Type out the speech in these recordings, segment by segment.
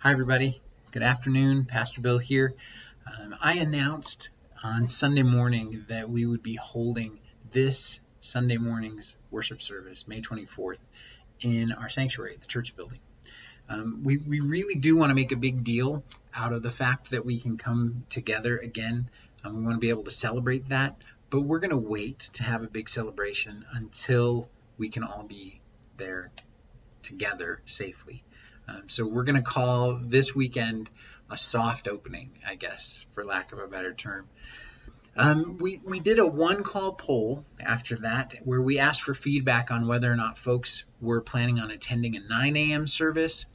Hi, everybody. Good afternoon. Pastor Bill here. I announced on Sunday morning that we would be holding this Sunday morning's worship service, May 24th, in our sanctuary, the church building. We really do want to make a big deal out of the fact that we can come together again. We want to be able to celebrate that, but we're going to wait to have a big celebration until we can all be there together safely. So we're going to call this weekend a soft opening, I guess, for lack of a better term. We did a OneCall poll after that where we asked for feedback on whether or not folks were planning on attending a 9 a.m. service,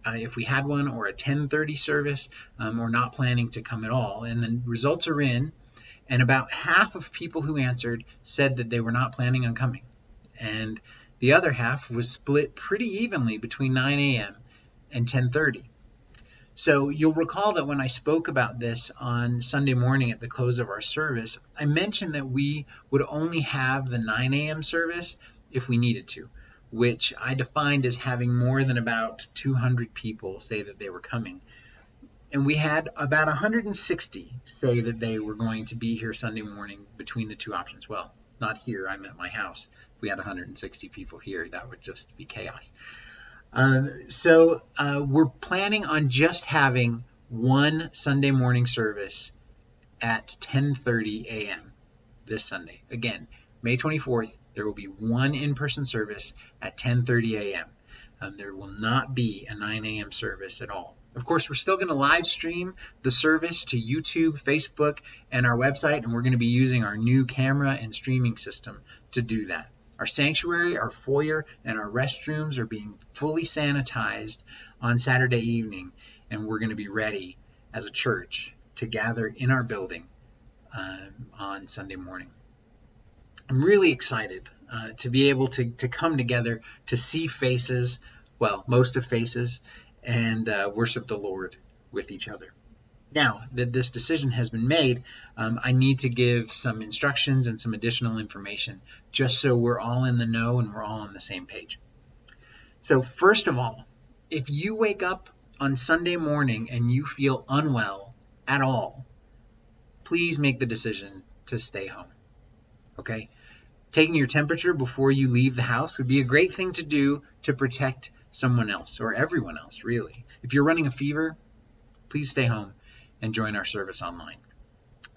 if we had one, or a 10:30 service, or not planning to come at all. And the results are in, and about half of people who answered said that they were not planning on coming. And the other half was split pretty evenly between 9 a.m. and 10:30. So you'll recall that when I spoke about this on Sunday morning at the close of our service, I mentioned that we would only have the 9 a.m. service if we needed to, which I defined as having more than about 200 people say that they were coming. And we had about 160 say that they were going to be here Sunday morning between the two options. Well, not here, I'm at my house. If we had 160 people here, that would just be chaos. So we're planning on just having one Sunday morning service at 10:30 a.m. this Sunday. Again, May 24th, there will be one in-person service at 10:30 a.m. There will not be a 9 a.m. service at all. Of course, we're still going to live stream the service to YouTube, Facebook, and our website, and we're going to be using our new camera and streaming system to do that. Our sanctuary, our foyer, and our restrooms are being fully sanitized on Saturday evening, and we're going to be ready as a church to gather in our building on Sunday morning. I'm really excited to be able to come together to see faces, well, most of faces, and worship the Lord with each other. Now that this decision has been made, I need to give some instructions and some additional information just so we're all in the know and we're all on the same page. So first of all, if you wake up on Sunday morning and you feel unwell at all, please make the decision to stay home. Okay? Taking your temperature before you leave the house would be a great thing to do to protect someone else or everyone else, really. If you're running a fever, please stay home and join our service online.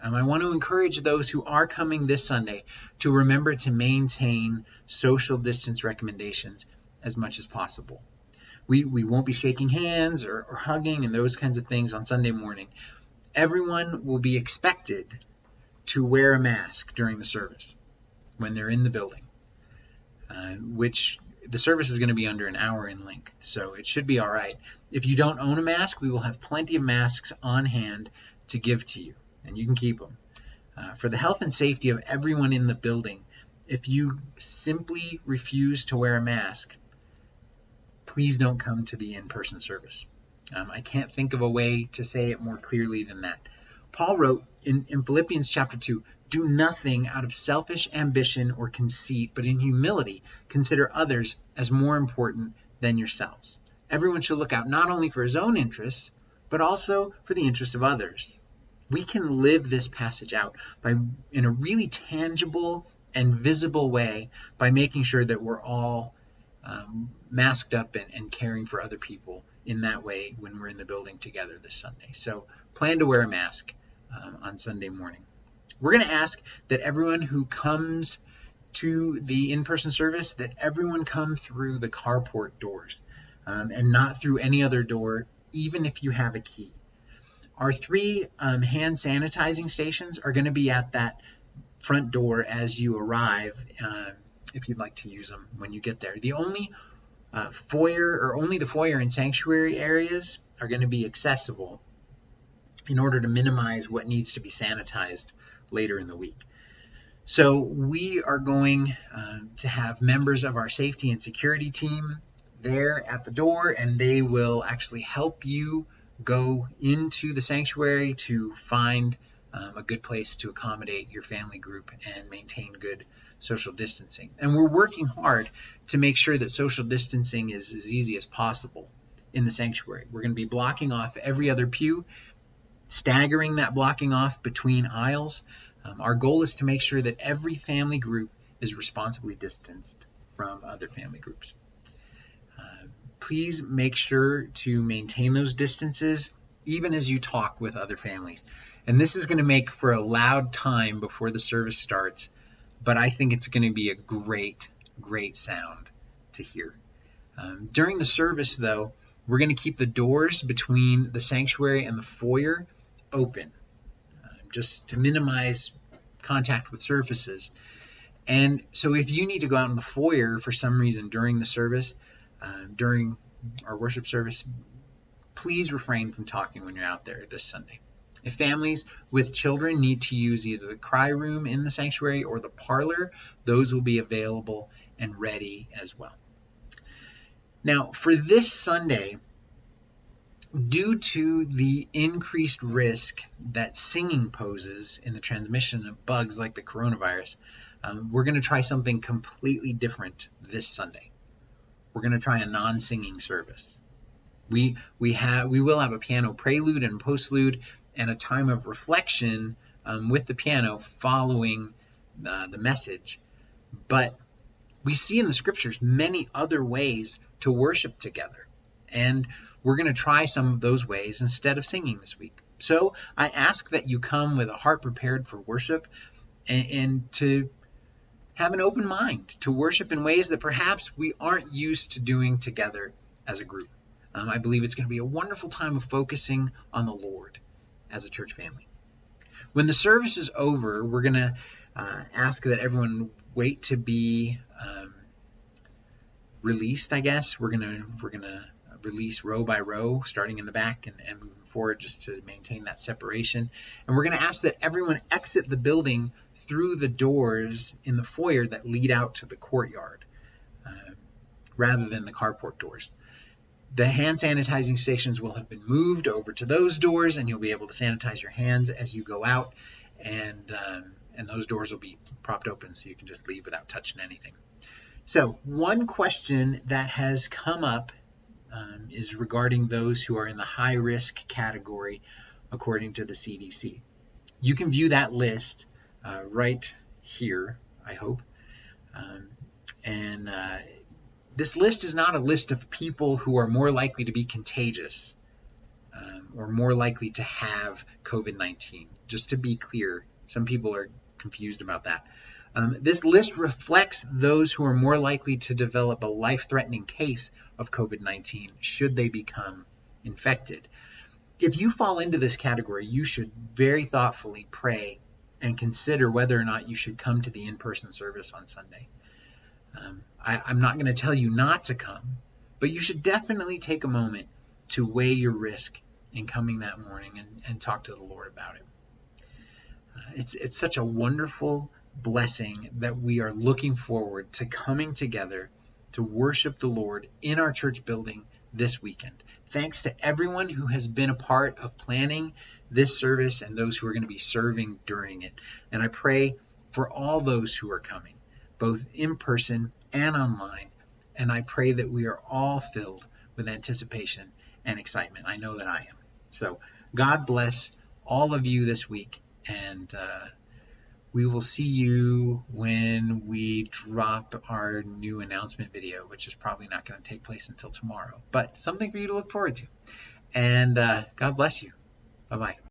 I want to encourage those who are coming this Sunday to remember to maintain social distance recommendations as much as possible. We won't be shaking hands or hugging and those kinds of things on Sunday morning. Everyone will be expected to wear a mask during the service when they're in the building, which the service is going to be under an hour in length, so it should be all right. If you don't own a mask, we will have plenty of masks on hand to give to you, and you can keep them. For the health and safety of everyone in the building, if you simply refuse to wear a mask, please don't come to the in-person service. I can't think of a way to say it more clearly than that. Paul wrote in Philippians chapter 2, "Do nothing out of selfish ambition or conceit, but in humility consider others as more important than yourselves." Everyone should look out not only for his own interests, but also for the interests of others. We can live this passage out in a really tangible and visible way by making sure that we're all masked up and caring for other people in that way when we're in the building together this Sunday. So plan to wear a mask on Sunday morning. We're going to ask that everyone who comes to the in-person service, that everyone come through the carport doors and not through any other door, even if you have a key. Our 3 hand sanitizing stations are going to be at that front door as you arrive, if you'd like to use them when you get there. The only only the foyer and sanctuary areas are going to be accessible in order to minimize what needs to be sanitized later in the week. So we are going to have members of our safety and security team there at the door, and they will actually help you go into the sanctuary to find a good place to accommodate your family group and maintain good social distancing. And we're working hard to make sure that social distancing is as easy as possible in the sanctuary. We're going to be blocking off every other pew, staggering that blocking off between aisles. Our goal is to make sure that every family group is responsibly distanced from other family groups. Please make sure to maintain those distances even as you talk with other families. And this is going to make for a loud time before the service starts, but I think it's going to be a great, great sound to hear. During the service, though, we're going to keep the doors between the sanctuary and the foyer open, just to minimize contact with surfaces. And so if you need to go out in the foyer for some reason during the service, during our worship service, please refrain from talking when you're out there this Sunday. If families with children need to use either the cry room in the sanctuary or the parlor, those will be available and ready as well. Now, for this Sunday, due to the increased risk that singing poses in the transmission of bugs like the coronavirus, we're going to try something completely different this Sunday. We're going to try a non-singing service. We will have a piano prelude and postlude and a time of reflection with the piano following the message. But we see in the scriptures many other ways to worship together. And we're going to try some of those ways instead of singing this week. So I ask that you come with a heart prepared for worship and to have an open mind to worship in ways that perhaps we aren't used to doing together as a group. I believe it's going to be a wonderful time of focusing on the Lord as a church family. When the service is over, we're going to ask that everyone wait to be released, I guess. We're going to release row by row, starting in the back and moving forward just to maintain that separation. And we're going to ask that everyone exit the building through the doors in the foyer that lead out to the courtyard rather than the carport doors. The hand sanitizing stations will have been moved over to those doors, and you'll be able to sanitize your hands as you go out, and those doors will be propped open so you can just leave without touching anything. So one question that has come up is regarding those who are in the high-risk category according to the CDC. You can view that list right here, I hope. This list is not a list of people who are more likely to be contagious or more likely to have COVID-19. Just to be clear, some people are confused about that. This list reflects those who are more likely to develop a life-threatening case of COVID-19 should they become infected. If you fall into this category, you should very thoughtfully pray and consider whether or not you should come to the in-person service on Sunday. I'm not going to tell you not to come, but you should definitely take a moment to weigh your risk in coming that morning and talk to the Lord about it. It's such a wonderful blessing that we are looking forward to coming together to worship the Lord in our church building this weekend. Thanks to everyone who has been a part of planning this service and those who are going to be serving during it. And I pray for all those who are coming, both in person and online. And I pray that we are all filled with anticipation and excitement. I know that I am. So God bless all of you this week. And we will see you when we drop our new announcement video, which is probably not going to take place until tomorrow, but something for you to look forward to. And God bless you. Bye-bye.